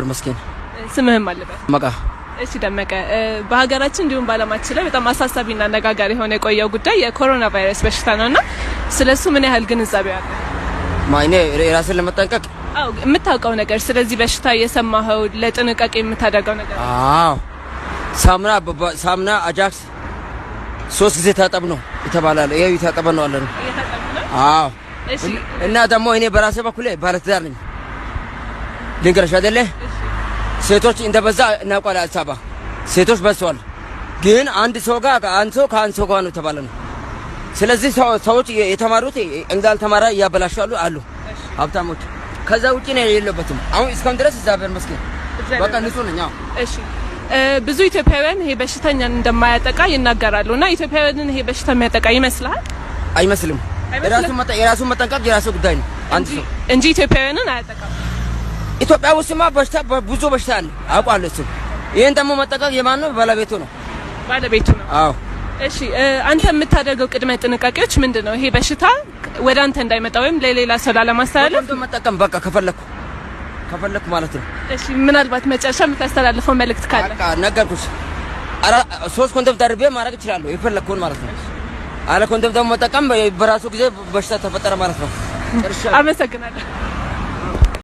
እግዚአብሔር ይመስገን። ስምህም አለበት? መቃ። እሺ ደመቀ፣ በሀገራችን እንዲሁም በዓለማችን ላይ በጣም አሳሳቢና አነጋጋሪ የሆነ የቆየው ጉዳይ የኮሮና ቫይረስ በሽታ ነውና ስለሱ ምን ያህል ግንዛቤ አለ? ማይኔ ራስን ለመጠንቀቅ የምታውቀው ነገር ስለዚህ በሽታ የሰማኸው ለጥንቃቄ የምታደርገው ነገር? ሳምና አጃክስ 3 ጊዜ ታጠብ ነው ይተባላል። ይሄው ይታጠብ ነው አለ ነው። እሺ። እና ደግሞ እኔ በራሴ በኩል ባለትዳር ነኝ። ልንገርሽ አይደለ? ሴቶች እንደበዛ እናውቃለን። አዲስ አበባ ሴቶች በዝተዋል። ግን አንድ ሰው ጋር ከአንድ ሰው ጋር ነው ተባለ ነው። ስለዚህ ሰዎች የተማሩት እንዳልተማረ ያበላሻሉ አሉ ሀብታሞች። ከዛ ውጪ ነው የሌለበትም። አሁን እስካሁን ድረስ እግዚአብሔር ይመስገን በቃ ንጹህ ነኝ። እሺ። ብዙ ኢትዮጵያውያን ይሄ በሽተኛን እንደማያጠቃ ይናገራሉና ኢትዮጵያውያንን ይሄ በሽታ የሚያጠቃ ይመስላል? አይመስልም። የራሱን መጠንቀቅ የራሱ ጉዳይ ነው አንድ ሰው እንጂ ኢትዮጵያውያንን አያጠቃም። ኢትዮጵያ ውስጥማ በሽታ ብዙ በሽታ አለ አውቃለሁ። እሱ ይሄን ደግሞ መጠንቀቅ የማን ነው? ባለቤቱ ነው። ባለቤቱ ነው። አዎ። እሺ አንተ የምታደርገው ቅድመ ጥንቃቄዎች ምንድነው? ይሄ በሽታ ወደ አንተ እንዳይመጣ ወይም ለሌላ ሰው ላለማስተላለፍ ኮንዶም መጠቀም በቃ ከፈለኩ ማለት ነው። እሺ ምናልባት መጨረሻ የምታስተላልፈው መልእክት ካለ? በቃ ነገርኩሽ። 3 ኮንዶም ደርቤ ማድረግ እችላለሁ የፈለኩን ማለት ነው። አለ ኮንዶም ደግሞ መጠቀም በራሱ ጊዜ በሽታ ተፈጠረ ማለት ነው። አመሰግናለሁ።